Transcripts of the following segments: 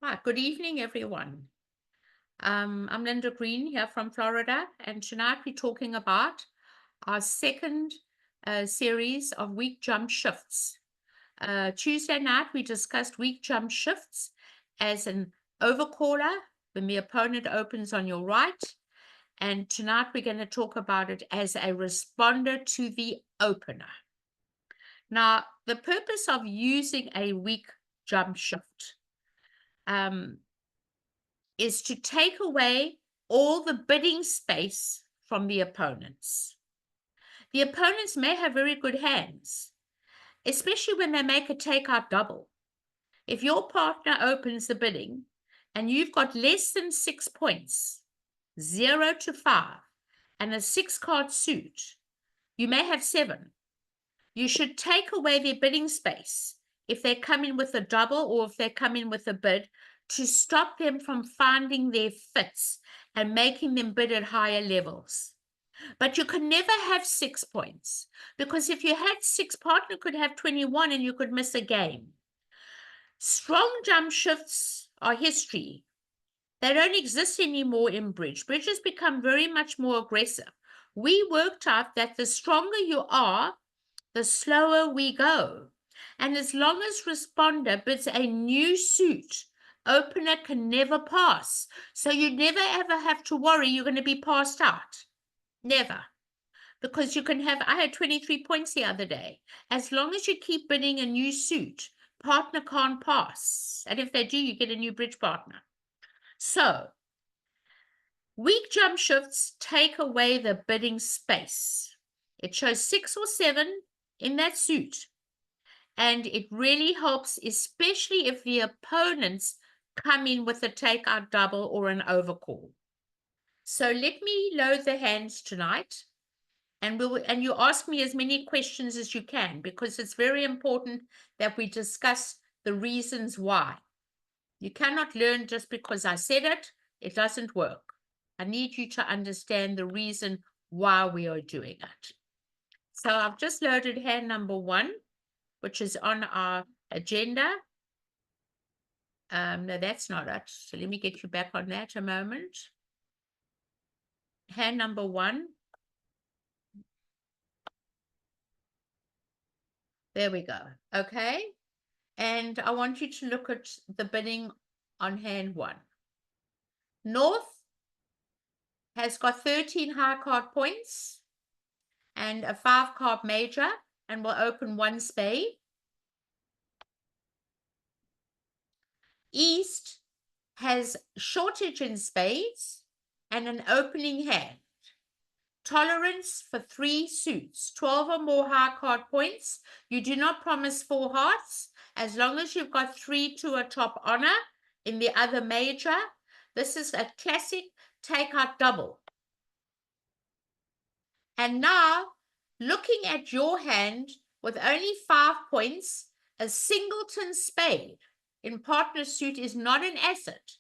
Hi, good evening, everyone. I'm Linda Green here from Florida, and tonight we're talking about our second series of week jump shifts. Tuesday night, we discussed week jump shifts as an overcaller when the opponent opens on your right, and tonight we're going to talk about it as a responder to the opener. Now, the purpose of using a weak jump shift is to take away all the bidding space from the opponents. The opponents may have very good hands, especially when they make a takeout double. If your partner opens the bidding and you've got less than 6 points, 0 to 5, and a 6-card suit, you may have 7. You should take away their bidding space if they come in with a double or if they come in with a bid, to stop them from finding their fits and making them bid at higher levels. But you can never have 6 points, because if you had 6, partner could have 21 and you could miss a game. Strong jump shifts are history. They don't exist anymore in bridge. Bridge has become very much more aggressive. We worked out that the stronger you are, the slower we go. And as long as responder bids a new suit, opener can never pass. So you never ever have to worry you're going to be passed out. Never. Because you can have, I had 23 points the other day. As long as you keep bidding a new suit, partner can't pass. And if they do, you get a new bridge partner. So, weak jump shifts take away the bidding space. It shows 6 or 7 in that suit. And it really helps, especially if the opponents come in with a takeout double or an overcall. So let me load the hands tonight, and you ask me as many questions as you can, because it's very important that we discuss the reasons why. You cannot learn just because I said it. It doesn't work. I need you to understand the reason why we are doing it. So I've just loaded hand number 1, which is on our agenda. No, that's not it. So let me get you back on that a moment. Hand number 1. There we go. Okay. And I want you to look at the bidding on hand 1. North has got 13 high card points and a 5-card major, and will open 1 spade. East has shortage in spades and an opening hand. Tolerance for 3 suits, 12 or more high card points. You do not promise 4 hearts as long as you've got 3 to a top honor in the other major. This is a classic takeout double. And now, looking at your hand with only 5 points, a singleton spade in partner suit is not an asset,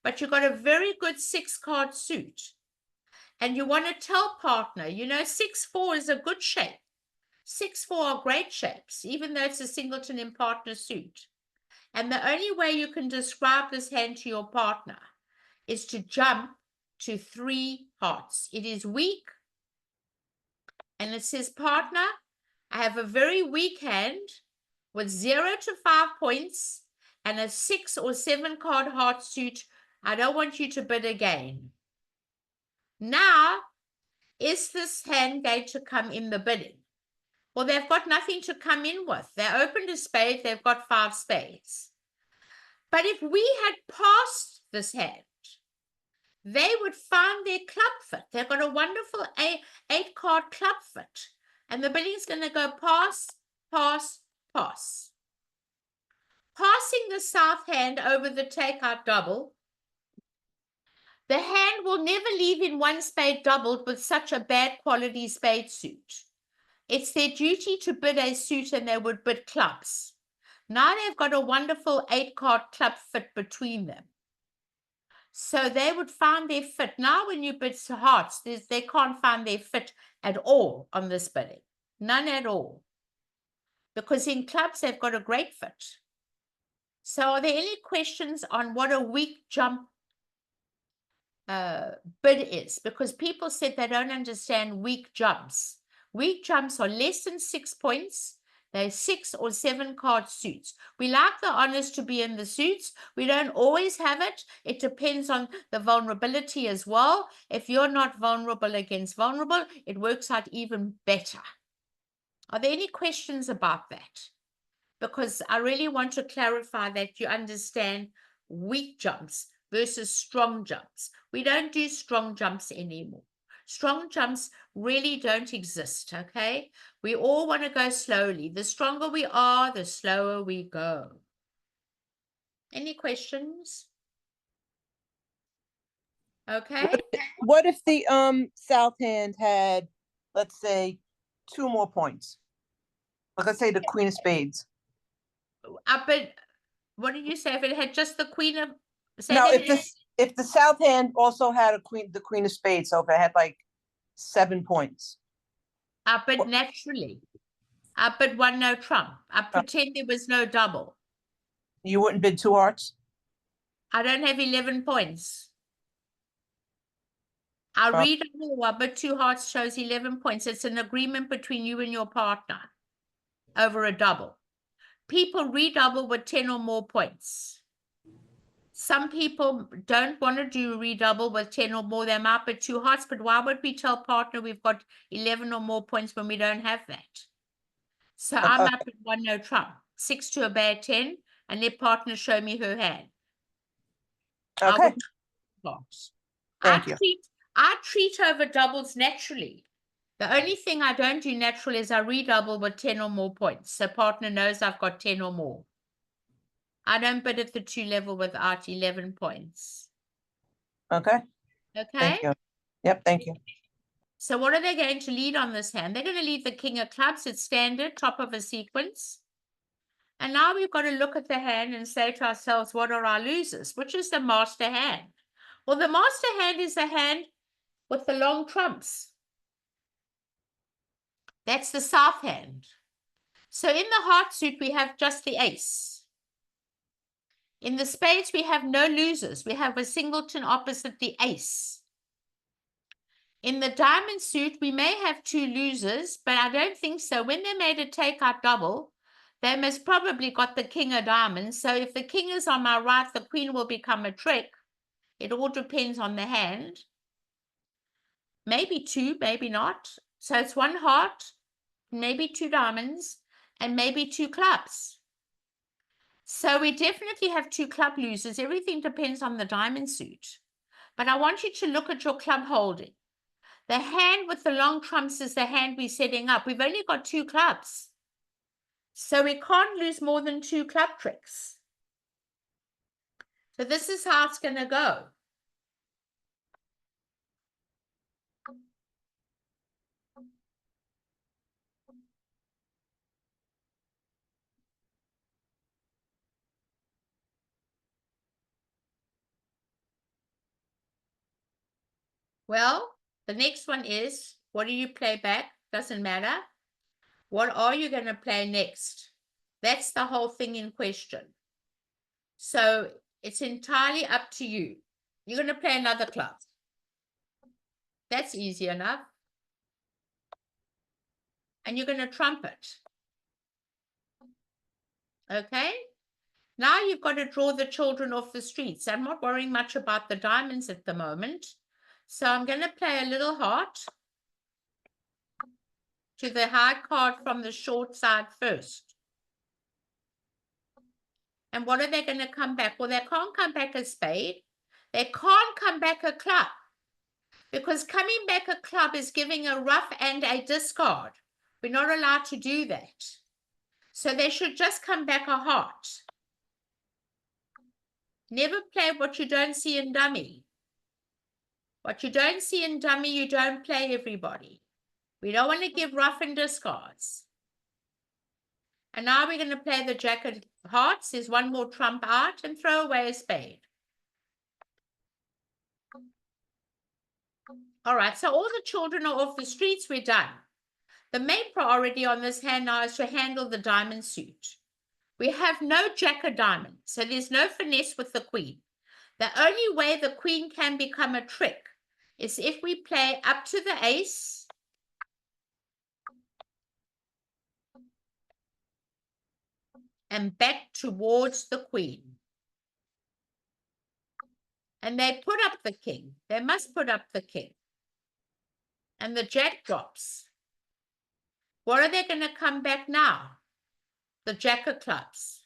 but you've got a very good 6-card suit. And you want to tell partner, 6-4 is a good shape. 6-4 are great shapes, even though it's a singleton in partner suit. And the only way you can describe this hand to your partner is to jump to 3 hearts. It is weak. And it says, partner, I have a very weak hand with 0 to 5 points and a 6 or 7-card heart suit. I don't want you to bid again. Now, is this hand going to come in the bidding? Well, they've got nothing to come in with. They opened a spade, they've got 5 spades. But if we had passed this hand, they would find their club fit. They've got a wonderful 8-card club fit. And the bidding's going to go pass, pass, pass. Passing the south hand over the takeout double, the hand will never leave in 1 spade doubled with such a bad quality spade suit. It's their duty to bid a suit, and they would bid clubs. Now they've got a wonderful 8-card club fit between them. So they would find their fit. Now when you bid hearts, they can't find their fit at all on this bidding. None at all. Because in clubs, they've got a great fit. So are there any questions on what a weak jump bid is? Because people said they don't understand weak jumps. Weak jumps are less than 6 points. They're 6 or 7 card suits. We like the honors to be in the suits. We don't always have it. It depends on the vulnerability as well. If you're not vulnerable against vulnerable, it works out even better. Are there any questions about that? Because I really want to clarify that you understand weak jumps versus strong jumps. We don't do strong jumps anymore. Strong jumps really don't exist, okay? We all want to go slowly. The stronger we are, the slower we go. Any questions? Okay. What if the south hand had, let's say, 2 more points? Like, let's say the queen of spades. But what did you say? If it had just the queen of... No, if the south hand also had the queen of spades, so if it had like 7 points. But naturally. But one no trump. I pretend there was no double. You wouldn't bid 2 hearts? I don't have 11 points. I'll read more, but 2 hearts shows 11 points. It's an agreement between you and your partner over a double. People redouble with 10 or more points. Some people don't want to do redouble with 10 or more. They might bid 2 hearts, but why would we tell partner we've got 11 or more points when we don't have that? So I'm up at 1 no trump, 6 to a bad 10, and let partner show me her hand. Okay. Thank you. I treat over doubles naturally. The only thing I don't do natural is I redouble with 10 or more points. So partner knows I've got 10 or more. I don't bid at the 2 level without 11 points. Okay. Okay? Thank you. Yep, thank you. So what are they going to lead on this hand? They're going to lead the king of clubs. It's standard, top of a sequence. And now we've got to look at the hand and say to ourselves, what are our losers? Which is the master hand? Well, the master hand is the hand with the long trumps. That's the south hand. So in the heart suit, we have just the ace. In the spades, we have no losers. We have a singleton opposite the ace. In the diamond suit, we may have 2 losers, but I don't think so. When they made a takeout double, they must probably got the king of diamonds. So if the king is on my right, the queen will become a trick. It all depends on the hand. Maybe 2, maybe not. So it's 1 heart, maybe 2 diamonds, and maybe 2 clubs. So we definitely have 2 club losers. Everything depends on the diamond suit. But I want you to look at your club holding. The hand with the long trumps is the hand we're setting up. We've only got 2 clubs. So we can't lose more than 2 club tricks. So this is how it's going to go. Well, the next one is, what do you play back? Doesn't matter. What are you going to play next? That's the whole thing in question. So it's entirely up to you. You're going to play another club. That's easy enough. And you're going to trumpet. Okay? Now you've got to draw the children off the streets. I'm not worrying much about the diamonds at the moment. So I'm going to play a little heart to the high card from the short side first. And what are they going to come back? Well, they can't come back a spade. They can't come back a club. Because coming back a club is giving a rough and a discard. We're not allowed to do that. So they should just come back a heart. Never play what you don't see in dummy. What you don't see in dummy, you don't play, everybody. We don't want to give rough and discards. And now we're going to play the jack of hearts. There's 1 more trump out and throw away a spade. All right, so all the children are off the streets. We're done. The main priority on this hand now is to handle the diamond suit. We have no jack of diamonds, so there's no finesse with the queen. The only way the queen can become a trick is if we play up to the ace and back towards the queen. And they put up the king. They must put up the king. And the jack drops. What are they going to come back now? The jack of clubs.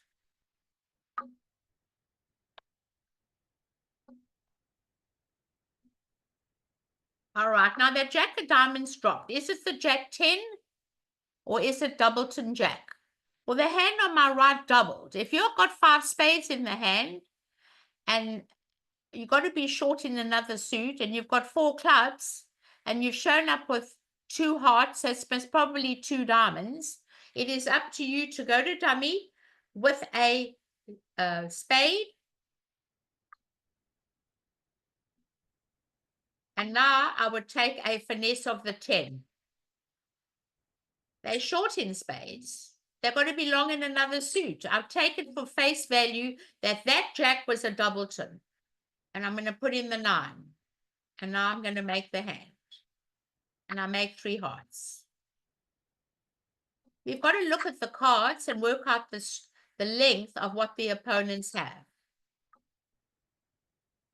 All right, now that jack of diamonds dropped. Is it the jack 10 or is it doubleton jack? Well, the hand on my right doubled. If you've got 5 spades in the hand and you've got to be short in another suit and you've got 4 clubs and you've shown up with 2 hearts, so it's probably 2 diamonds, it is up to you to go to dummy with a spade. And now I would take a finesse of the 10. They're short in spades. They've got to be long in another suit. I'll take it for face value that that jack was a doubleton. And I'm going to put in the 9. And now I'm going to make the hand. And I make 3 hearts. We've got to look at the cards and work out the length of what the opponents have.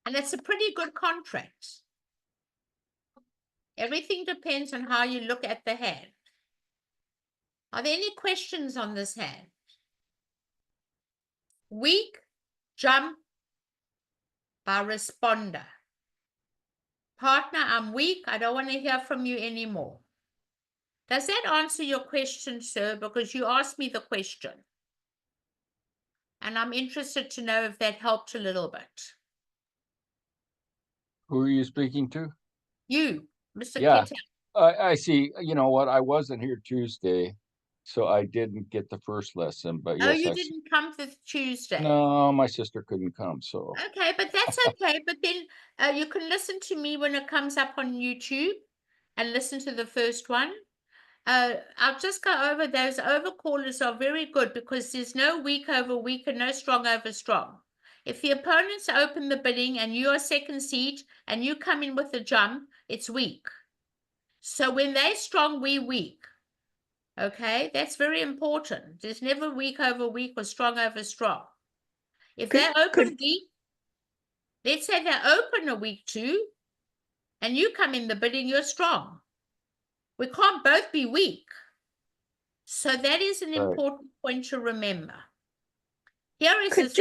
And it's a pretty good contract. Everything depends on how you look at the hand. Are there any questions on this hand? Weak, jump by responder. Partner, I'm weak. I don't want to hear from you anymore. Does that answer your question, sir? Because you asked me the question. And I'm interested to know if that helped a little bit. Who are you speaking to? You, Mr. Yeah. Kittel. I see. You know what? I wasn't here Tuesday, so I didn't get the first lesson. But Oh, yes, you didn't come this Tuesday. No, my sister couldn't come. So okay, but that's okay. But then you can listen to me when it comes up on YouTube and listen to the first one. I'll just go over those overcallers are very good because there's no weak over weak and no strong over strong. If the opponents open the bidding and you are second seat and you come in with a jump, it's weak. So when they're strong, we weak. Okay, that's very important. There's never weak over weak or strong over strong. If they open weak, let's say they open a weak 2 and you come in the bidding, you're strong. We can't both be weak. So that is an important point to remember. Here is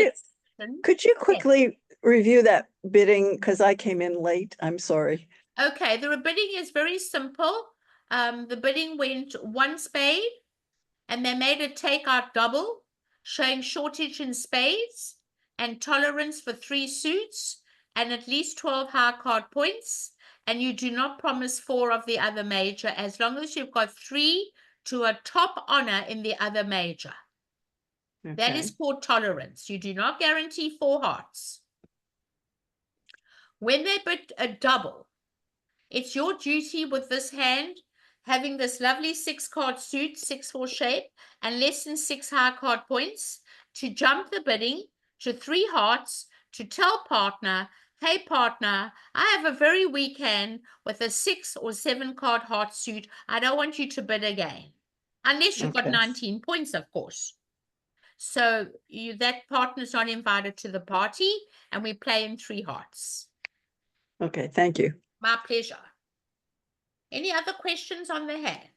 could you quickly review that bidding because I came in late? I'm sorry. Okay, the bidding is very simple. The bidding went 1 spade and they made a takeout double showing shortage in spades and tolerance for 3 suits and at least 12 high card points. And you do not promise 4 of the other major as long as you've got 3 to a top honor in the other major. Okay. That is called tolerance. You do not guarantee 4 hearts. When they bid a double, it's your duty with this hand, having this lovely 6 card suit, 6-4 shape, and less than 6 high card points, to jump the bidding to 3 hearts, to tell partner, hey partner, I have a very weak hand with a 6 or 7 card heart suit. I don't want you to bid again. Unless you've got 19 points, of course. So that partner's not invited to the party, and we play in 3 hearts. Okay, thank you. My pleasure. Any other questions on the hand?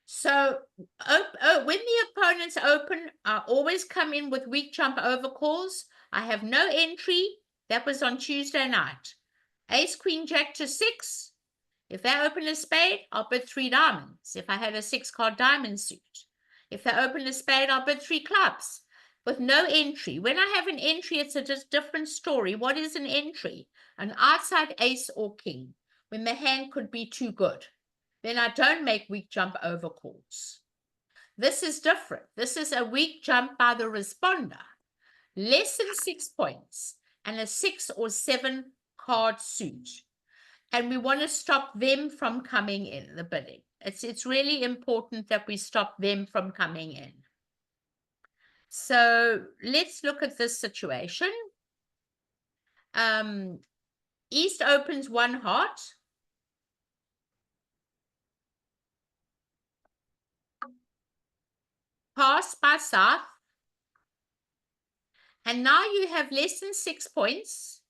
So when the opponents open, I always come in with weak jump overcalls. I have no entry. That was on Tuesday night. Ace, queen, jack to 6. If they open a spade, I'll bid 3 diamonds. If I had a 6-card diamond suit. If they open a spade, I'll bid 3 clubs with no entry. When I have an entry, it's a just different story. What is an entry? An outside ace or king, when the hand could be too good. Then I don't make weak jump overcalls. This is different. This is a weak jump by the responder. Less than 6 points and a 6 or 7 card suit. And we want to stop them from coming in the bidding. It's really important that we stop them from coming in. So let's look at this situation. East opens 1 heart. Pass by South. And now you have less than 6 points,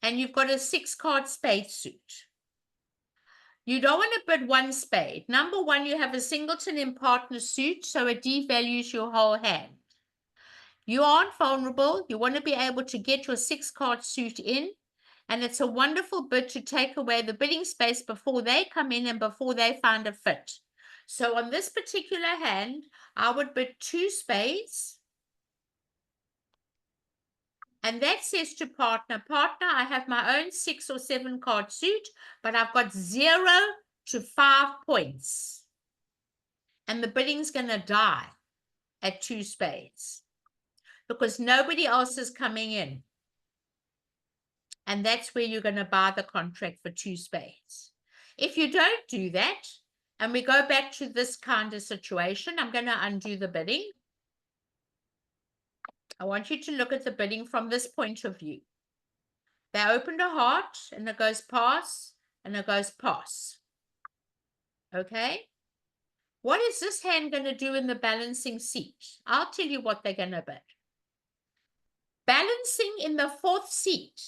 and you've got a 6-card spade suit. You don't want to bid 1 spade. Number 1, you have a singleton in partner suit, so it devalues your whole hand. You aren't vulnerable. You want to be able to get your 6-card suit in, and it's a wonderful bid to take away the bidding space before they come in and before they find a fit. So on this particular hand, I would bid 2 spades. And that says to partner, I have my own 6 or 7 card suit, but I've got 0 to 5 points. And the bidding's going to die at 2 spades because nobody else is coming in. And that's where you're going to buy the contract for 2 spades. If you don't do that, and we go back to this kind of situation, I'm going to undo the bidding. I want you to look at the bidding from this point of view. They opened a heart, and it goes pass, and it goes pass. Okay? What is this hand going to do in the balancing seat? I'll tell you what they're going to bid. Balancing in the 4th seat,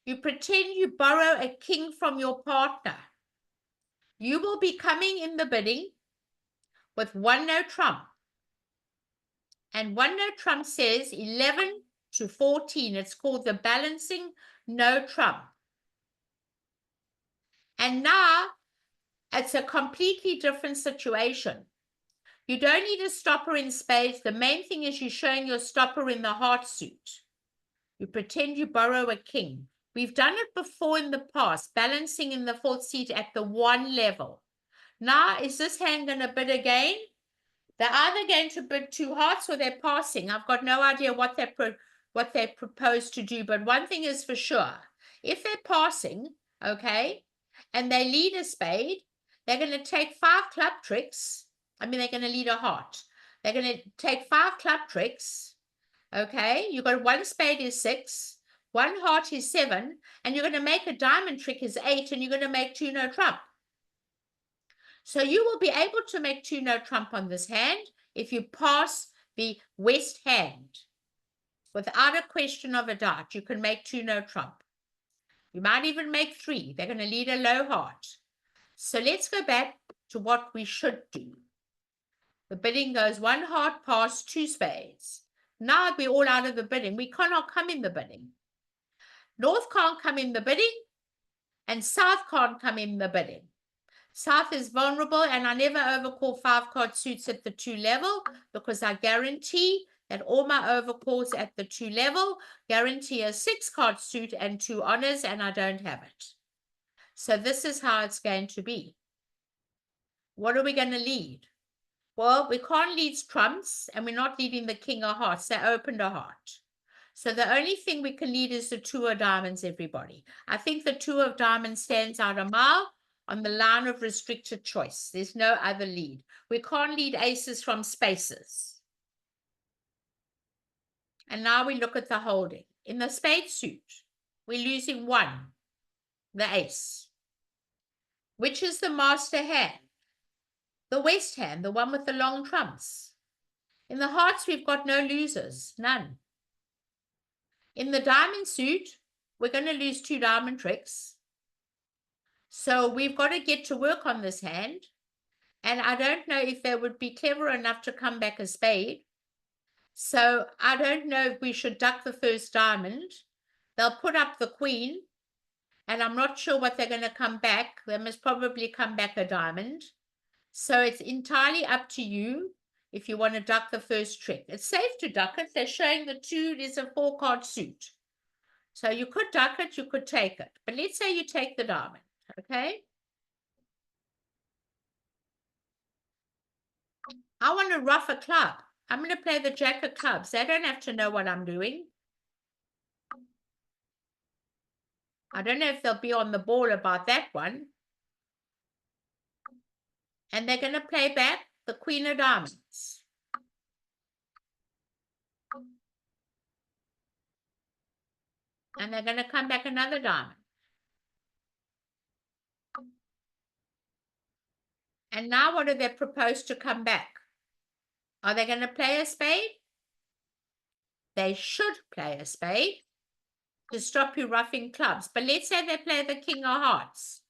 you pretend you borrow a king from your partner. You will be coming in the bidding with 1 no trump. And 1 no trump says 11 to 14. It's called the balancing no trump. And now it's a completely different situation. You don't need a stopper in spades. The main thing is you're showing your stopper in the heart suit. You pretend you borrow a king. We've done it before in the past, balancing in the 4th seat at the 1 level. Now, is this hand going to bid again? They're either going to bid 2 hearts or they're passing. I've got no idea what they propose to do, but one thing is for sure. If they're passing, okay, and they lead a spade, they're going to take 5 club tricks. They're going to lead a heart. They're going to take 5 club tricks, okay? You've got 1 spade is 6, 1 heart is 7, and you're going to make a diamond trick is 8, and you're going to make 2 no trump. So you will be able to make 2 no trump on this hand if you pass the west hand. Without a question of a doubt, you can make 2 no trump. You might even make 3. They're going to lead a low heart. So let's go back to what we should do. The bidding goes 1 heart, pass, 2 spades. Now we're all out of the bidding. We cannot come in the bidding. North can't come in the bidding, and South can't come in the bidding. South is vulnerable, and I never overcall 5-card suits at the 2 level because I guarantee that all my overcalls at the 2 level guarantee a 6-card suit and 2 honors, and I don't have it. So this is how it's going to be. What are we going to lead? Well, we can't lead trumps, and we're not leading the king of hearts. They opened a heart. So the only thing we can lead is the 2 of diamonds, everybody. I think the 2 of diamonds stands out a mile on the line of restricted choice. There's no other lead. We can't lead aces from spaces. And now we look at the holding. In the spade suit, we're losing 1, the ace. Which is the master hand? The west hand, the one with the long trumps. In the hearts, we've got no losers, none. In the diamond suit, we're going to lose 2 diamond tricks. So we've got to get to work on this hand. And I don't know if they would be clever enough to come back a spade. So I don't know if we should duck the first diamond. They'll put up the queen. And I'm not sure what they're going to come back. They must probably come back a diamond. So it's entirely up to you if you want to duck the first trick. It's safe to duck it. They're showing the 2 is a 4-card suit. So you could duck it, you could take it. But let's say you take the diamond, okay? I want to ruff a club. I'm going to play the jack of clubs. They don't have to know what I'm doing. I don't know if they'll be on the ball about that one. And they're going to play back the queen of diamonds. And they're going to come back another diamond. And now what do they propose to come back? Are they going to play a spade? They should play a spade to stop you roughing clubs. But let's say they play the king of hearts.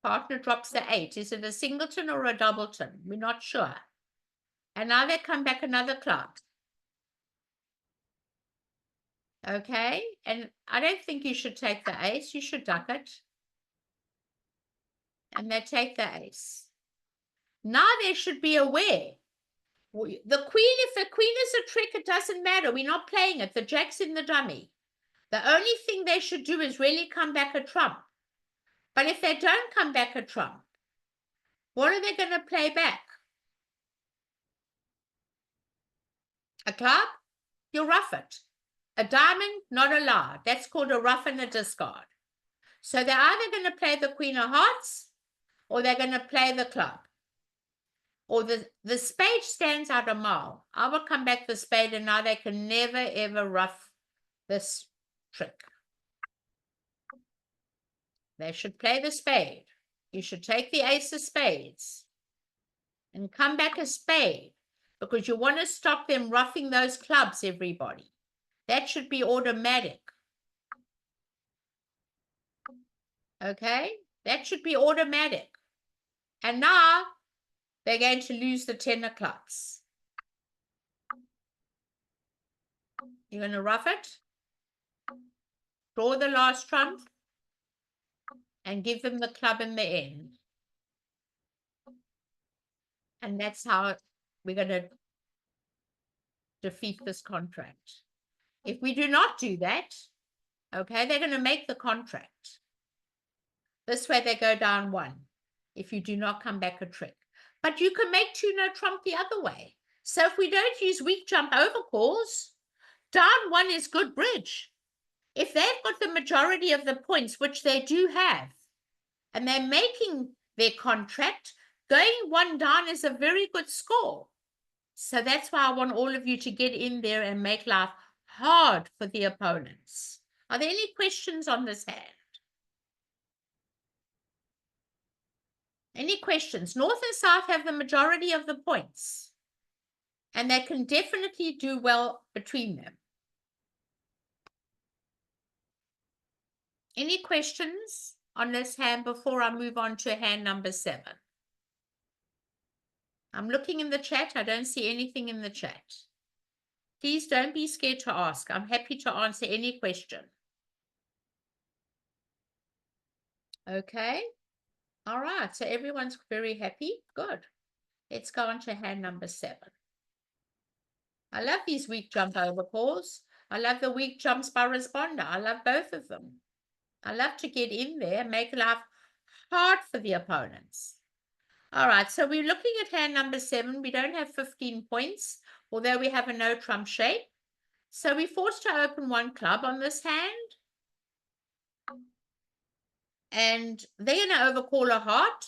Partner drops the 8. Is it a singleton or a doubleton? We're not sure. And now they come back another club. Okay, and I don't think you should take the ace. You should duck it. And they take the ace. Now they should be aware. The queen, if the queen is a trick, it doesn't matter. We're not playing it. The jack's in the dummy. The only thing they should do is really come back a trump. But if they don't come back a trump, what are they going to play back? A club? You'll rough it. A diamond, not allowed. That's called a rough and a discard. So they're either going to play the queen of hearts or they're going to play the club. Or the spade stands out a mile. I will come back the spade and now they can never, ever rough this trick. They should play the spade. You should take the ace of spades and come back a spade because you want to stop them roughing those clubs, everybody. That should be automatic. Okay? That should be automatic. And now they're going to lose the 10 of clubs. You're going to rough it. Draw the last trump. And give them the club in the end. And that's how we're going to defeat this contract. If we do not do that, okay, they're going to make the contract. This way they go down 1 if you do not come back a trick. But you can make 2 no trump the other way. So if we don't use weak jump overcalls, down 1 is good bridge. If they've got the majority of the points, which they do have, and they're making their contract, going 1 down is a very good score. So that's why I want all of you to get in there and make life hard for the opponents. Are there any questions on this hand? Any questions? North and South have the majority of the points. And they can definitely do well between them. Any questions on this hand before I move on to hand number 7? I'm looking in the chat. I don't see anything in the chat. Please don't be scared to ask. I'm happy to answer any question. Okay. All right. So everyone's very happy. Good. Let's go on to hand number 7. I love these weak jump overcalls. I love the weak jumps by responder. I love both of them. I love to get in there and make life hard for the opponents. All right, so we're looking at hand number 7. We don't have 15 points, although we have a no trump shape. So we're forced to open 1 club on this hand. And they're going to overcall a heart.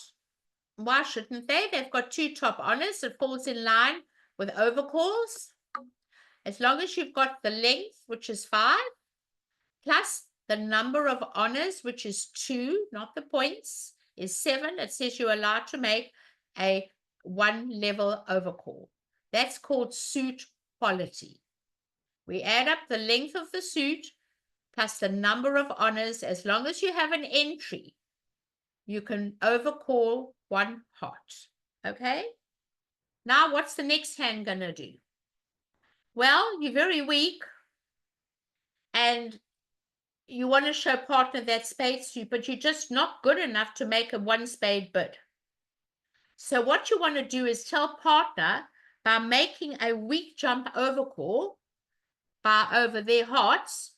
Why shouldn't they? They've got 2 top honors. It falls in line with overcalls. As long as you've got the length, which is 5, plus the number of honors, which is 2, not the points, is 7. It says you're allowed to make a 1-level overcall. That's called suit quality. We add up the length of the suit plus the number of honors. As long as you have an entry, you can overcall 1 heart. Okay? Now, what's the next hand going to do? Well, you're very weak and you want to show partner that spade suit, but you're just not good enough to make a 1 spade bid. So what you want to do is tell partner by making a weak jump overcall by over their hearts,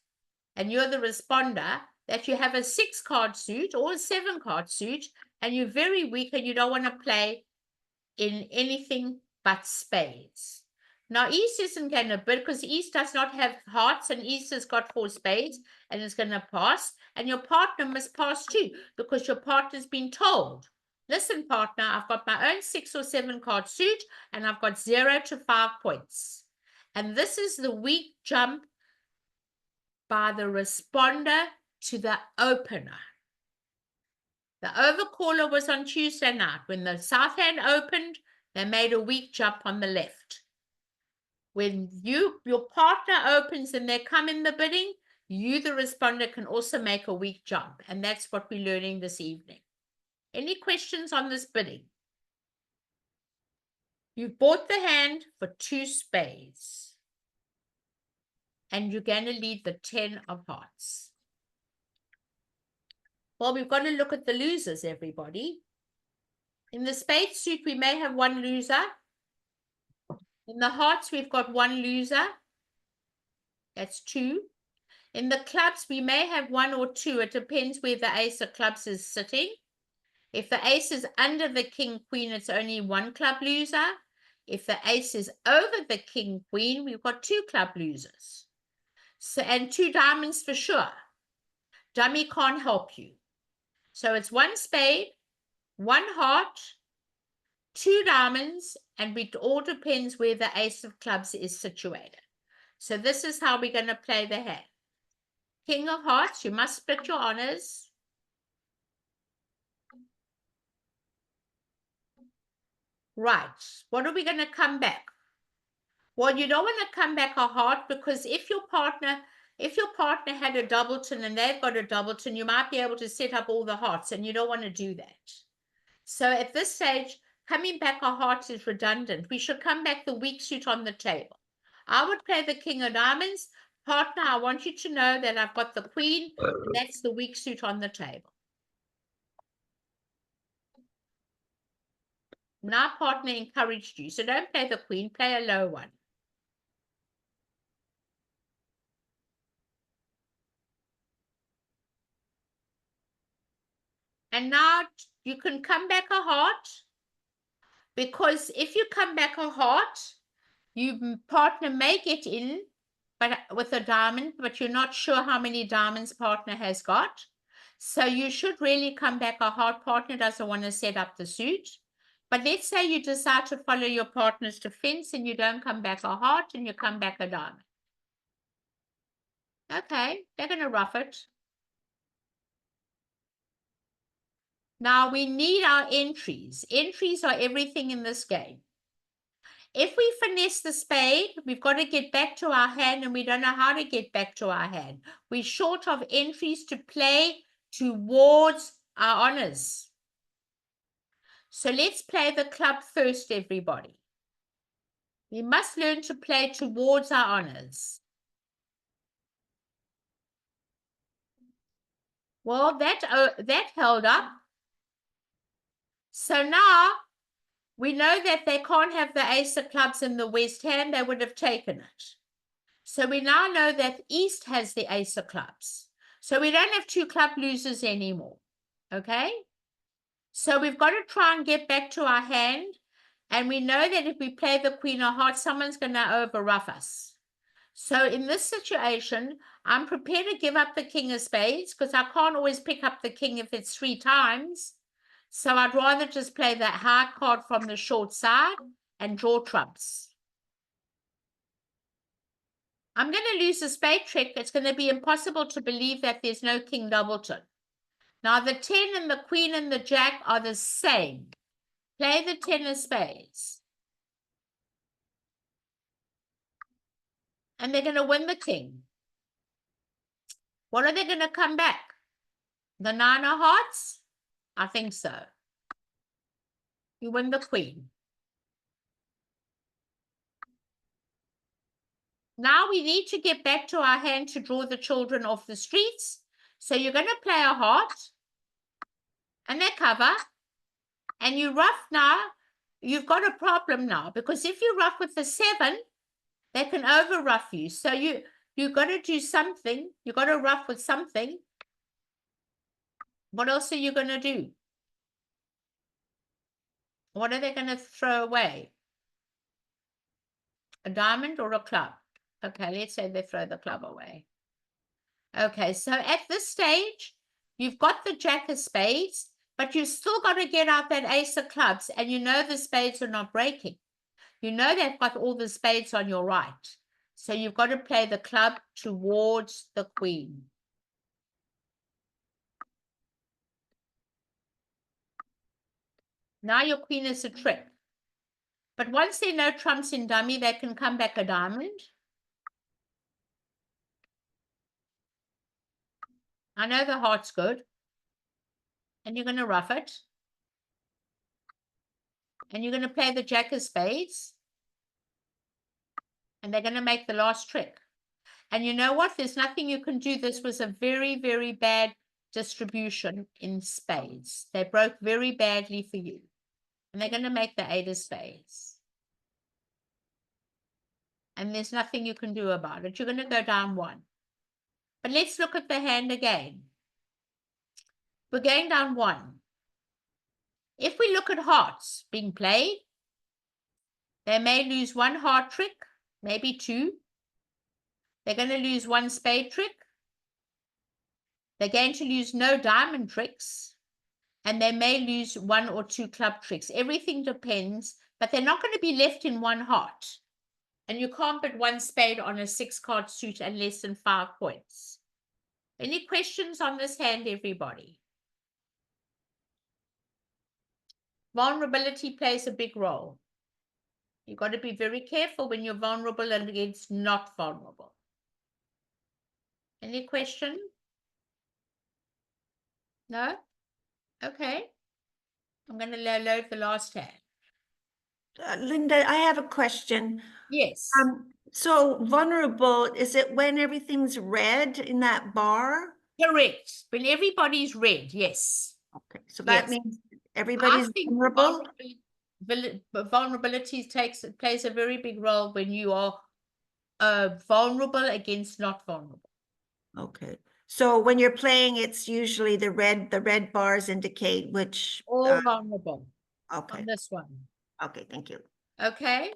and you're the responder, that you have a 6-card suit or a 7-card suit, and you're very weak and you don't want to play in anything but spades. Now, East isn't going to bid because East does not have hearts and East has got 4 spades and is going to pass. And your partner must pass too because your partner's been told listen, partner, I've got my own 6 or 7 card suit, and I've got 0 to 5 points. And this is the weak jump by the responder to the opener. The overcaller was on Tuesday night. When the south hand opened, they made a weak jump on the left. When your partner opens and they come in the bidding, you, the responder, can also make a weak jump. And that's what we're learning this evening. Any questions on this bidding? You've bought the hand for 2 spades. And you're going to lead the 10 of hearts. Well, we've got to look at the losers, everybody. In the spade suit, we may have 1 loser. In the hearts, we've got 1 loser. That's 2. In the clubs, we may have 1 or 2. It depends where the ace of clubs is sitting. If the ace is under the king, queen, it's only 1 club loser. If the ace is over the king, queen, we've got 2 club losers. So, and 2 diamonds for sure. Dummy can't help you. So it's 1 spade, 1 heart, 2 diamonds, and it all depends where the ace of clubs is situated. So this is how we're going to play the hand. King of hearts, you must split your honors. Right, what are we going to come back? Well, you don't want to come back a heart, because if your partner had a doubleton and they've got a doubleton, you might be able to set up all the hearts, and you don't want to do that. So at this stage, coming back a heart is redundant. We should come back the weak suit on the table. I would play the king of diamonds. Partner, I want you to know that I've got the queen, and that's the weak suit on the table. Now partner encouraged you, so don't play the queen, play a low one. And now you can come back a heart, because if you come back a heart, you partner may get in, but with a diamond, but you're not sure how many diamonds partner has got. So you should really come back a heart. Partner doesn't want to set up the suit. But let's say you decide to follow your partner's defense and you don't come back a heart and you come back a diamond. Okay, they're going to rough it. Now we need our entries. Entries are everything in this game. If we finesse the spade, we've got to get back to our hand, and we don't know how to get back to our hand. We're short of entries to play towards our honors. So let's play the club first, everybody. We must learn to play towards our honors. Well, that held up. So now we know that they can't have the ace of clubs in the west hand. They would have taken it. So we now know that east has the ace of clubs. So we don't have 2 club losers anymore. Okay? So we've got to try and get back to our hand. And we know that if we play the queen of hearts, someone's going to over-rough us. So in this situation, I'm prepared to give up the king of spades, because I can't always pick up the king if it's 3 times. So I'd rather just play that high card from the short side and draw trumps. I'm going to lose the spade trick. It's going to be impossible to believe that there's no king doubleton. Now the 10 and the queen and the jack are the same. Play the 10 of spades. And they're going to win the king. What are they going to come back? The 9 of hearts? I think so. You win the queen. Now we need to get back to our hand to draw the children off the streets. So you're going to play a heart. And they cover. And you rough now. You've got a problem now. Because if you rough with the 7, they can over-rough you. So you've got to do something. You've got to rough with something. What else are you going to do? What are they going to throw away? A diamond or a club? Okay, let's say they throw the club away. Okay, so at this stage, you've got the jack of spades. But you still got to get out that ace of clubs, and you know the spades are not breaking. You know they've got all the spades on your right. So you've got to play the club towards the queen. Now your queen is a trick. But once there are no trumps in dummy, they can come back a diamond. I know the heart's good. And you're going to rough it. And you're going to play the jack of spades. And they're going to make the last trick. And you know what? There's nothing you can do. This was a very, very bad distribution in spades. They broke very badly for you. And they're going to make the 8 of spades. And there's nothing you can do about it. You're going to go down 1. But let's look at the hand again. We're going down 1. If we look at hearts being played, they may lose 1 heart trick, maybe 2. They're going to lose 1 spade trick. They're going to lose no diamond tricks. And they may lose 1 or 2 club tricks. Everything depends, but they're not going to be left in 1 heart. And you can't put 1 spade on a 6-card suit and less than 5 points. Any questions on this hand, everybody? Vulnerability plays a big role. You've got to be very careful when you're vulnerable and against not vulnerable. Any question? No? Okay. I'm going to load the last hand. Linda, I have a question. Yes. So vulnerable, is it when everything's red in that bar? Correct. When everybody's red, yes. Okay, so that Yes. means everybody's I think vulnerable? vulnerability plays a very big role when you are vulnerable against not vulnerable. Okay, so when you're playing, it's usually the red bars indicate which, All vulnerable okay, on this one. okay, thank you. Okay.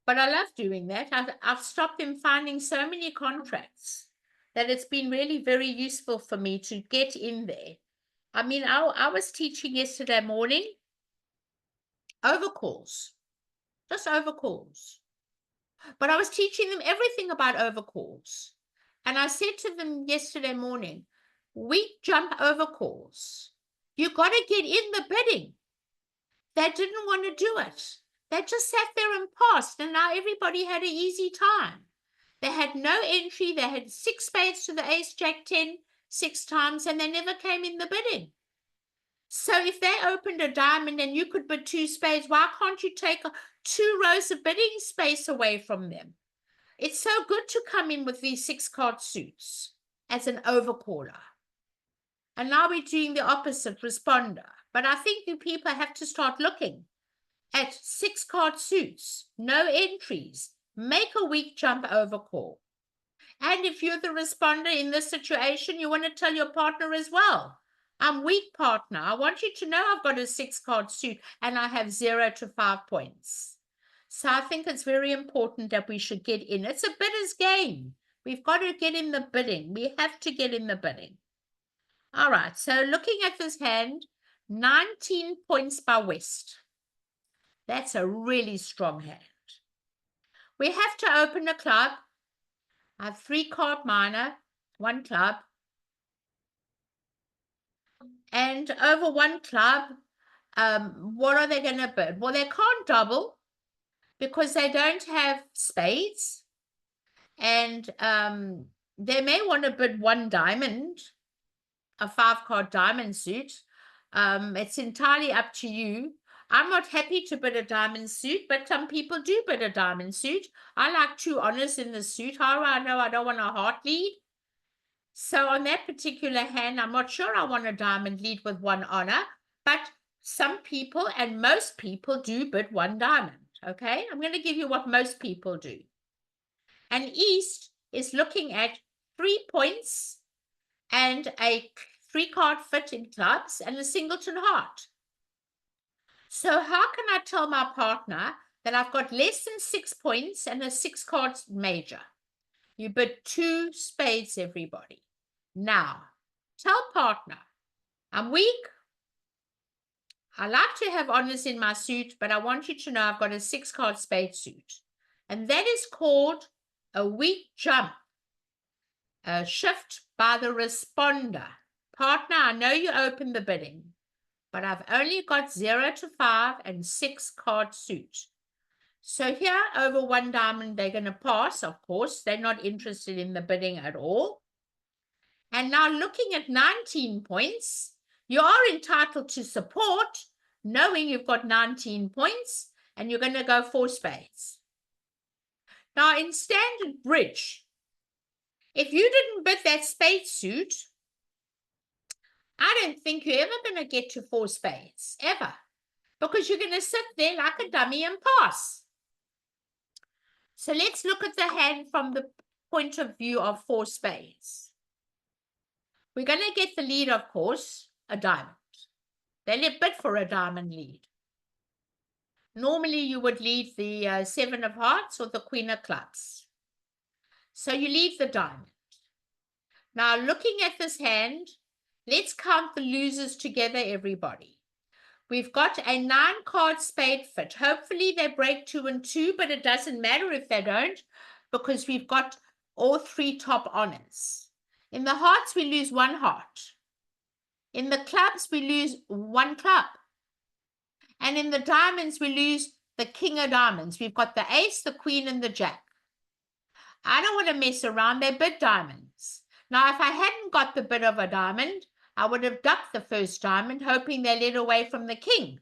But I love doing that. I've stopped them finding so many contracts that it's been really very useful for me to get in there. I mean, I was teaching yesterday morning overcalls, just overcalls. But I was teaching them everything about overcalls. And I said to them yesterday morning, we jump overcalls. You got to get in the bidding. They didn't want to do it. They just sat there and passed, and now everybody had an easy time. They had no entry. They had 6 spades to the ace, jack 10, 6 times, and they never came in the bidding. So if they opened a diamond and you could bid 2 spades, why can't you take 2 rows of bidding space away from them? It's so good to come in with these 6-card suits as an overcaller. And now we're doing the opposite, responder. But I think you people have to start looking at 6-card suits, no entries, make a weak jump overcall. And if you're the responder in this situation, you want to tell your partner as well, I'm weak, partner. I want you to know I've got a 6-card suit and I have 0 to 5 points. So I think it's very important that we should get in. It's a bidder's game. We've got to get in the bidding. We have to get in the bidding. All right, so looking at this hand, 19 points by West. That's a really strong hand. We have to open a club. I have 3-card minor, 1 club. And over 1 club, what are they going to bid? Well, they can't double because they don't have spades. And they may want to bid 1 diamond, a 5-card diamond suit. It's entirely up to you. I'm not happy to bid a diamond suit, but some people do bid a diamond suit. I like 2 honors in the suit. How do I know I don't want a heart lead? So on that particular hand, I'm not sure I want a diamond lead with 1 honor, but some people and most people do bid 1 diamond. Okay, I'm going to give you what most people do. And East is looking at 3 points and a 3-card fit in clubs and a singleton heart. So how can I tell my partner that I've got less than 6 points and a 6-card major? You bid 2 spades, everybody. Now, tell partner, I'm weak. I like to have honors in my suit, but I want you to know I've got a 6-card spade suit. And that is called a weak jump. A shift by the responder. Partner, I know you opened the bidding, but I've only got 0 to 5 and 6-card suit. So here, over 1 diamond, they're going to pass. Of course, they're not interested in the bidding at all. And now looking at 19 points, you are entitled to support, knowing you've got 19 points, and you're going to go 4 spades. Now, in standard bridge, if you didn't bid that spade suit, I don't think you're ever going to get to 4 spades, ever, because you're going to sit there like a dummy and pass. So let's look at the hand from the point of view of 4 spades. We're going to get the lead, of course, a diamond. They bid for a diamond lead. Normally, you would leave the 7 of hearts or the queen of clubs. So you leave the diamond. Now, looking at this hand, let's count the losers together, everybody. We've got a 9-card spade fit. Hopefully, they break 2 and 2, but it doesn't matter if they don't, because we've got all 3 top honors. In the hearts, we lose 1 heart. In the clubs, we lose 1 club. And in the diamonds, we lose the king of diamonds. We've got the ace, the queen, and the jack. I don't want to mess around. They bid diamonds. Now, if I hadn't got the bid of a diamond, I would have ducked the first diamond, hoping they led away from the king.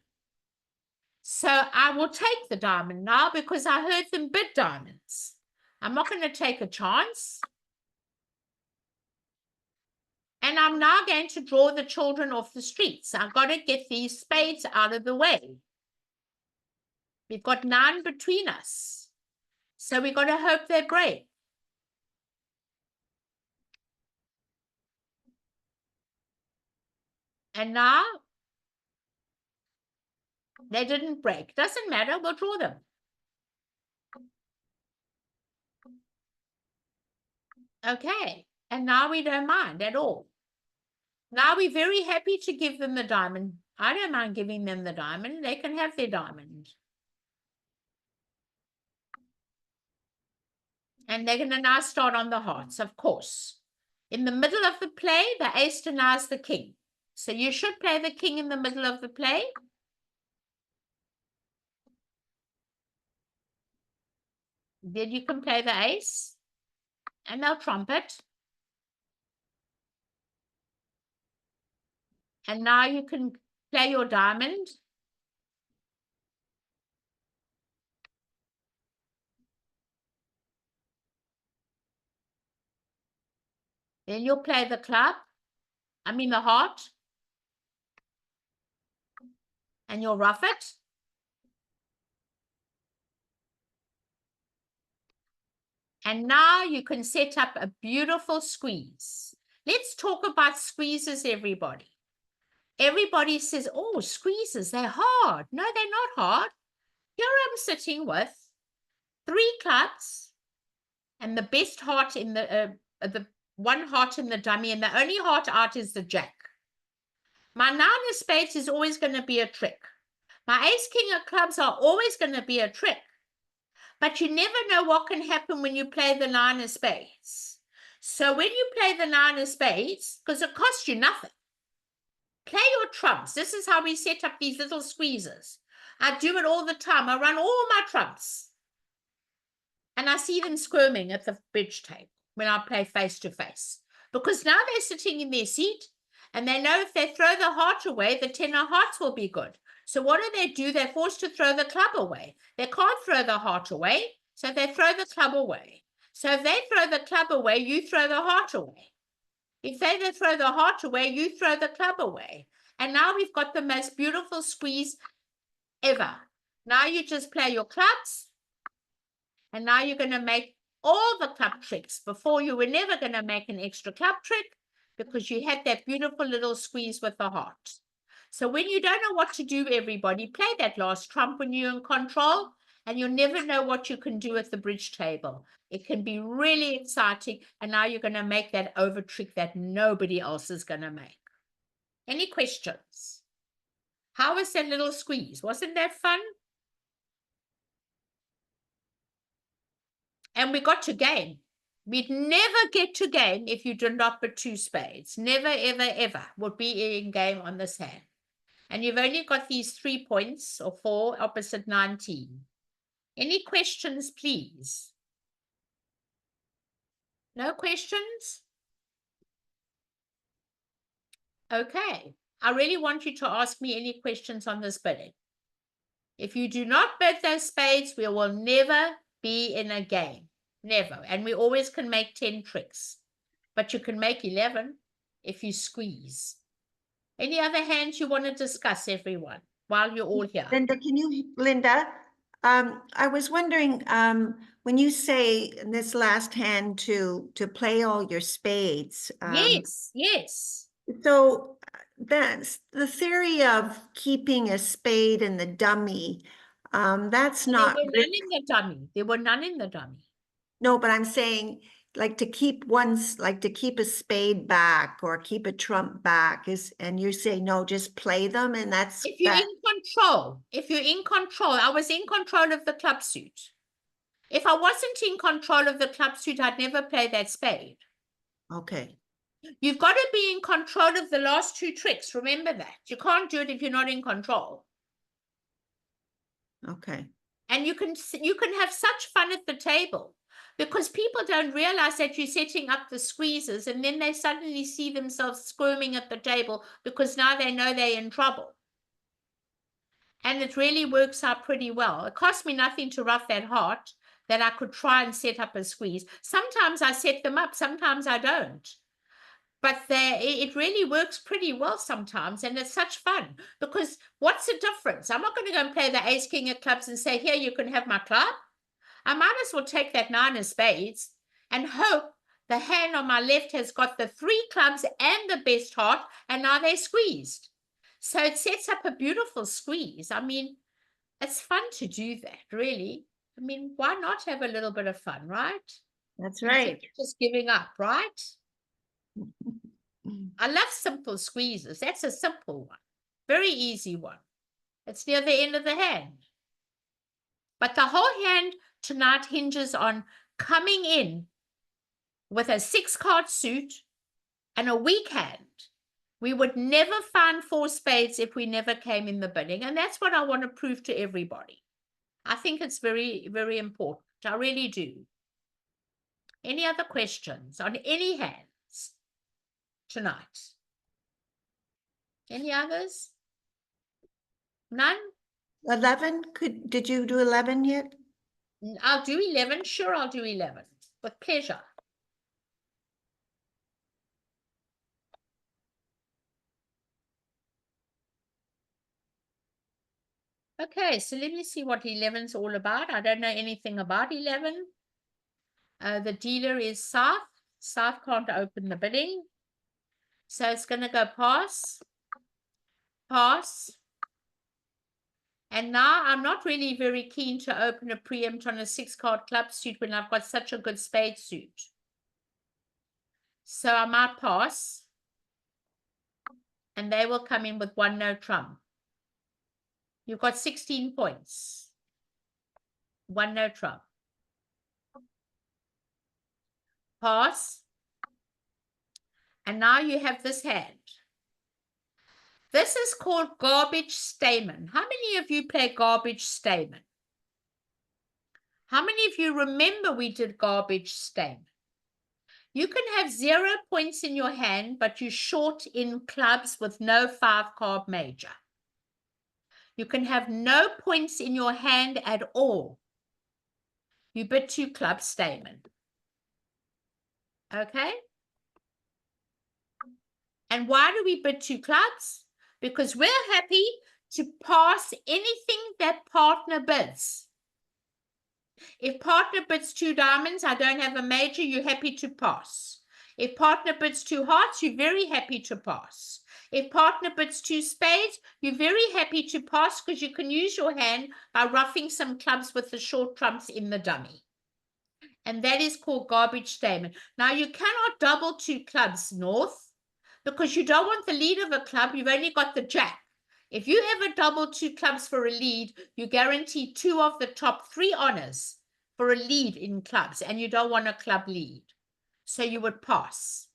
So I will take the diamond now because I heard them bid diamonds. I'm not going to take a chance. And I'm now going to draw the children off the streets. I've got to get these spades out of the way. We've got 9 between us. So we've got to hope they're brave. And now, they didn't break. Doesn't matter, we'll draw them. Okay, and now we don't mind at all. Now we're very happy to give them the diamond. I don't mind giving them the diamond. They can have their diamond. And they're going to now start on the hearts, of course. In the middle of the play, the ace denies the king. So you should play the king in the middle of the play. Then you can play the ace. And they'll trumpet. And now you can play your diamond. Then you'll play the club. I mean the heart. And you'll rough it. And now you can set up a beautiful squeeze. Let's talk about squeezes, everybody. Everybody says, oh, squeezes, they're hard. No, they're not hard. Here I'm sitting with 3 clubs and the best heart in the 1 heart in the dummy, and the only heart out is the jack. My 9 of spades is always going to be a trick. My ace, king of clubs are always going to be a trick. But you never know what can happen when you play the 9 of spades. So when you play the 9 of spades, because it costs you nothing, play your trumps. This is how we set up these little squeezes. I do it all the time. I run all my trumps. And I see them squirming at the bridge table when I play face to face. Because now they're sitting in their seat and they know if they throw the heart away, the 10 of hearts will be good. So what do? They're forced to throw the club away. They can't throw the heart away, so they throw the club away. So if they throw the club away, you throw the heart away. If they throw the heart away, you throw the club away. And now we've got the most beautiful squeeze ever. Now you just play your clubs. And now you're going to make all the club tricks. Before you were never going to make an extra club trick because you had that beautiful little squeeze with the heart. So when you don't know what to do, everybody, play that last trump when you're in control, and you'll never know what you can do at the bridge table. It can be really exciting, and now you're going to make that over trick that nobody else is going to make. Any questions? How was that little squeeze? Wasn't that fun? And we got to game. We'd never get to game if you did not put 2 spades. Never, ever, ever would be in game on this hand. And you've only got these 3 points or 4 opposite 19. Any questions, please? No questions? Okay. I really want you to ask me any questions on this bidding. If you do not bid those spades, we will never be in a game. Never. And we always can make 10 tricks. But you can make 11 if you squeeze. Any other hands you want to discuss, everyone, while you're all here? Linda, I was wondering, when you say in this last hand to play all your spades. Yes. So that's the theory of keeping a spade in the dummy. That's not. There were none in the dummy. There were none in the dummy. No, but I'm saying like to keep a spade back or keep a trump back and you say, no, just play them. And that's. If you're in control, I was in control of the club suit. If I wasn't in control of the club suit, I'd never play that spade. Okay. You've got to be in control of the last 2 tricks. Remember that. You can't do it if you're not in control. Okay. And you can have such fun at the table because people don't realize that you're setting up the squeezes and then they suddenly see themselves squirming at the table because now they know they're in trouble. And it really works out pretty well. It cost me nothing to rough that heart that I could try and set up a squeeze. Sometimes I set them up, sometimes I don't. But it really works pretty well sometimes, and it's such fun because what's the difference? I'm not going to go and play the ace king of clubs and say, here, you can have my club. I might as well take that 9 of spades and hope the hand on my left has got the 3 clubs and the best heart, and now they're squeezed. So it sets up a beautiful squeeze. I mean, it's fun to do that, really. I mean, why not have a little bit of fun, right? That's right. Just giving up, right? I love simple squeezes. That's a simple one. Very easy one. It's near the end of the hand. But the whole hand tonight hinges on coming in with a 6-card suit and a weak hand. We would never find 4 spades if we never came in the bidding. And that's what I want to prove to everybody. I think it's very, very important. I really do. Any other questions on any hands tonight? Any others? None? 11? Did you do 11 yet? I'll do 11. Sure, I'll do 11 with pleasure. Okay, so let me see what 11's all about. I don't know anything about 11. The dealer is South. South can't open the bidding. So it's going to go pass, pass. And now I'm not really very keen to open a preempt on a 6-card club suit when I've got such a good spade suit. So I might pass. And they will come in with 1 no trump. You've got 16 points. 1 no trump. Pass. And now you have this hand. This is called garbage stayman. How many of you play garbage stayman? How many of you remember we did garbage stayman? You can have 0 points in your hand, but you're short in clubs with no 5-card major. You can have no points in your hand at all. You bid 2 clubs stayman. Okay? And why do we bid 2 clubs? Because we're happy to pass anything that partner bids. If partner bids 2 diamonds, I don't have a major, you're happy to pass. If partner bids 2 hearts, you're very happy to pass. If partner bids 2 spades, you're very happy to pass because you can use your hand by roughing some clubs with the short trumps in the dummy. And that is called garbage stayman. Now, you cannot double 2 clubs north because you don't want the lead of a club. You've only got the jack. If you ever double 2 clubs for a lead, you guarantee 2 of the top 3 honors for a lead in clubs, and you don't want a club lead. So you would pass.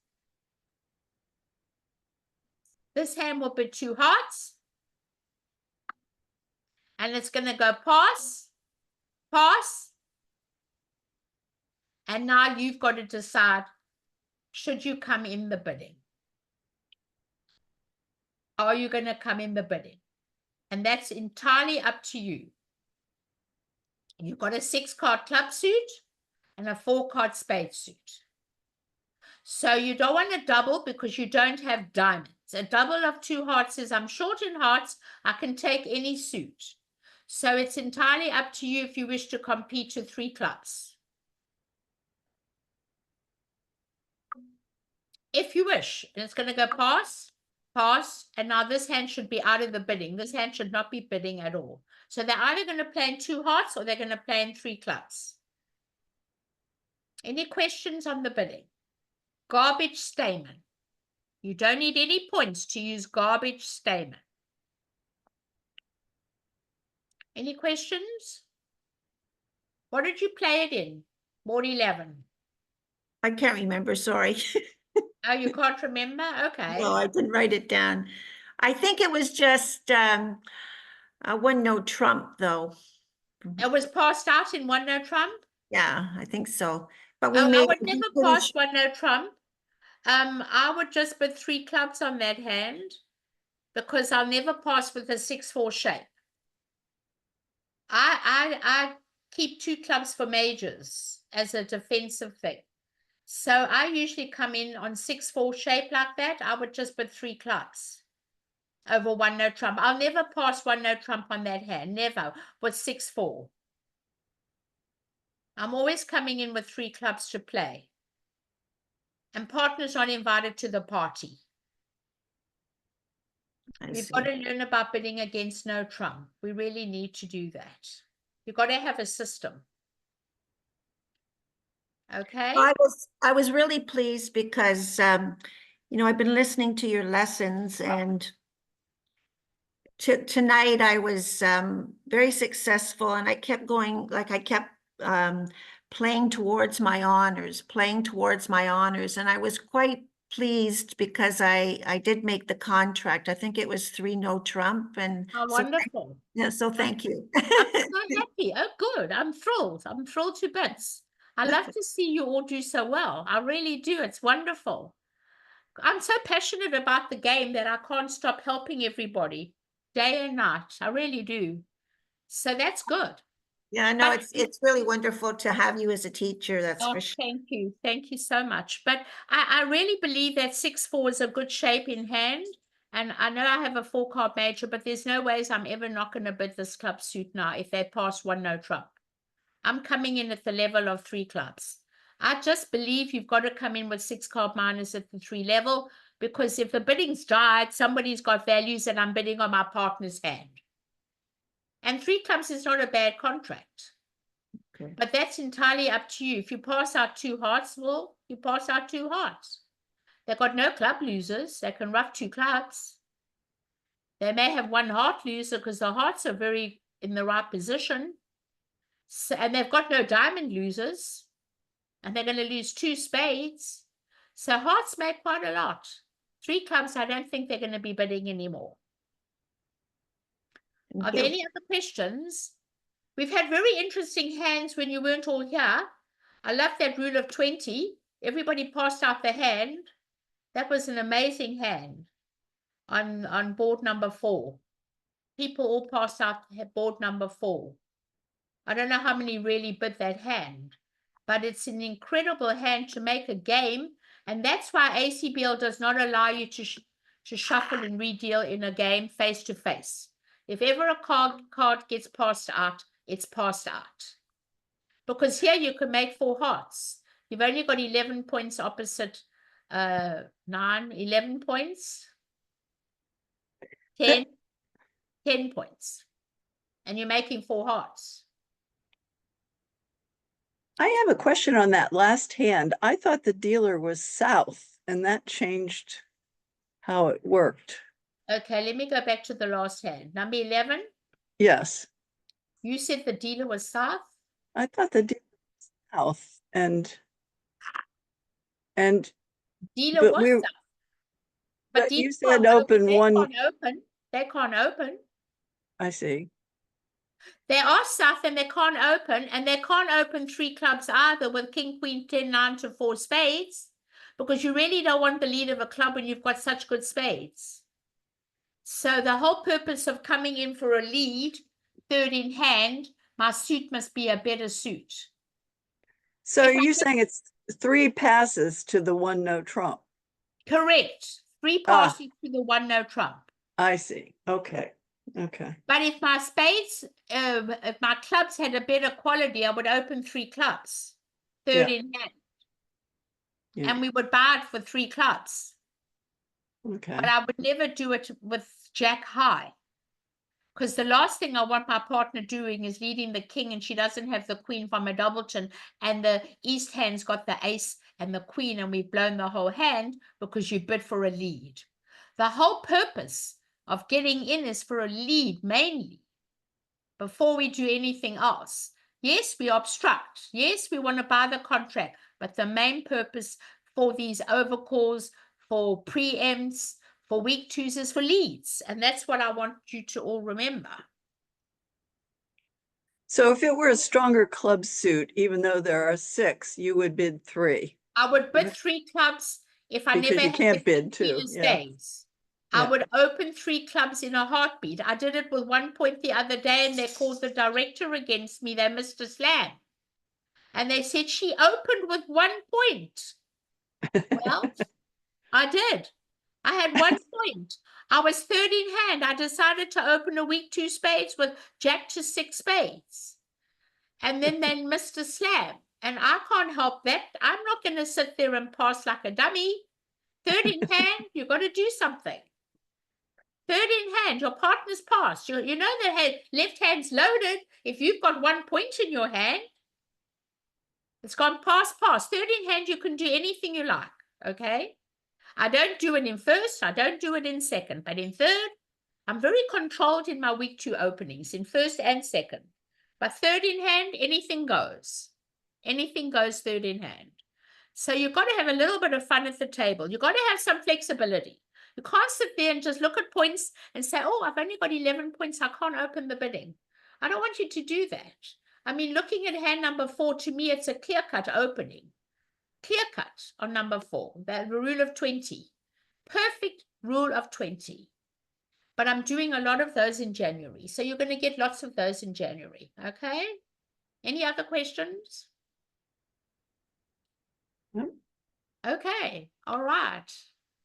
This hand will be 2 hearts. And it's going to go pass, pass. And now you've got to decide, should you come in the bidding? Are you going to come in the bidding? And that's entirely up to you. You've got a 6-card club suit and a 4-card spade suit. So you don't want to double because you don't have diamonds. A double of 2 hearts is, I'm short in hearts, I can take any suit. So it's entirely up to you if you wish to compete with 3 clubs. If you wish, and it's going to go pass, pass, and now this hand should be out of the bidding. This hand should not be bidding at all. So they're either going to play in 2 hearts or they're going to play in 3 clubs. Any questions on the bidding? Garbage stayman. You don't need any points to use garbage stayman. Any questions? What did you play it in? Board 11. I can't remember, sorry. Oh, you can't remember? Okay. No, I didn't write it down. I think it was just one no trump though. It was passed out in 1 no trump? Yeah, I think so. But we Oh, I made. would never pass 1 no trump. I would just put 3 clubs on that hand because I'll never pass with a 6-4 shape. I keep 2 clubs for majors as a defensive thing. So I usually come in on 6-4 shape like that. I would just put 3 clubs over 1 no trump. I'll never pass 1 no trump on that hand, never, with 6-4. I'm always coming in with 3 clubs to play. And partners aren't invited to the party. We've got to learn about bidding against no trump. We really need to do that. You've got to have a system. Okay. I was really pleased because you know, I've been listening to your lessons, and tonight I was very successful, and I kept going, like I kept playing towards my honors, and I was quite pleased because I did make the contract. I think it was 3 no trump, and Oh, wonderful. so thank you. I'm so happy. Oh, good. I'm thrilled. I'm thrilled to bits. I love to see you all do so well. I really do. It's wonderful. I'm so passionate about the game that I can't stop helping everybody day and night. I really do. So that's good. Yeah, no, But it's really wonderful to have you as a teacher, that's oh, for sure. thank you. Thank you so much. But I really believe that 6-4 is a good shape in hand. And I know I have a 4-card major, but there's no ways I'm ever not going to bid this club suit now if they pass 1 no trump. I'm coming in at the level of 3 clubs. I just believe you've got to come in with 6-card minors at the 3 level, because if the bidding's died, somebody's got values and I'm bidding on my partner's hand. And 3 clubs is not a bad contract. Okay. But that's entirely up to you. If you pass out 2 hearts, well, you pass out 2 hearts. They've got no club losers. They can rough 2 clubs. They may have 1 heart loser because the hearts are very in the right position. So, and they've got no diamond losers. And they're going to lose 2 spades. So hearts make quite a lot. 3 clubs, I don't think they're going to be bidding anymore. Are there any other questions? We've had very interesting hands when you weren't all here. I love that rule of 20. Everybody passed out the hand. That was an amazing hand on board number 4. People all passed out board number 4. I don't know how many really bid that hand, but it's an incredible hand to make a game. And that's why ACBL does not allow you to shuffle and redeal in a game face to face. If ever a card gets passed out, it's passed out. Because here you can make 4 hearts. You've only got 11 points opposite 11 points. 10 points. And you're making 4 hearts. I have a question on that last hand. I thought the dealer was south, and that changed how it worked. Okay, let me go back to the last hand. Number 11, Yes, you said the dealer was south. I thought the dealer was south and Dealer but was we south. But but you dealer said can't open they one. can't open. They can't open. I see. They are south and they can't open, and they can't open 3 clubs either with king, queen, 10, 9 to 4 spades, because you really don't want the lead of a club when you've got such good spades. So the whole purpose of coming in for a lead, third in hand, my suit must be a better suit. So If are you saying it's 3 passes to the 1 no trump? Correct. 3 Ah. passes to the 1 no trump. I see. Okay. Okay. But if my spades, if my clubs had a better quality, I would open 3 clubs, third Yeah. in hand, Yeah. and we would buy it for 3 clubs. Okay. But I would never do it with jack high, because the last thing I want my partner doing is leading the king and she doesn't have the queen from a doubleton, and the east hand's got the ace and the queen, and we've blown the whole hand because you bid for a lead. The whole purpose of getting in is for a lead mainly, before we do anything else. Yes, we obstruct. Yes, we want to buy the contract, but the main purpose for these overcalls, for preempts, for weak twos is for leads. And that's what I want you to all remember. So if it were a stronger club suit, even though there are 6, you would bid 3. I would bid Right. 3 clubs if I Because never you had can't the bid 2. Venus Yeah. days. I Yeah. would open 3 clubs in a heartbeat. I did it with 1 point the other day, and they called the director against me. They missed a slam. And they said she opened with 1 point. Well, I did. I had 1 point. I was third in hand. I decided to open a weak 2 spades with jack to 6 spades. And then they missed a slam. And I can't help that. I'm not going to sit there and pass like a dummy. Third in hand, you've got to do something. Third in hand, your partner's passed. You know the left hand's loaded. If you've got 1 point in your hand, it's gone pass. Third in hand, you can do anything you like, okay? I don't do it in first. I don't do it in second. But in third, I'm very controlled in my week 2 openings, in first and second. But third in hand, anything goes. Anything goes third in hand. So you've got to have a little bit of fun at the table. You've got to have some flexibility. You can't sit there and just look at points and say, oh, I've only got 11 points. I can't open the bidding. I don't want you to do that. I mean, looking at hand number 4, to me, it's a clear-cut opening. Clear-cut on number 4, the rule of 20. Perfect rule of 20. But I'm doing a lot of those in January. So you're going to get lots of those in January. Okay? Any other questions? No. Okay. All right.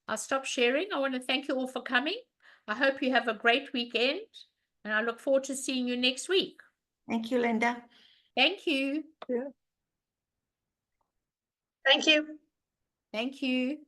I'll stop sharing. I want to thank you all for coming. I hope you have a great weekend. And I look forward to seeing you next week. Thank you, Linda. Thank you. Yeah. Thank you. Thank you.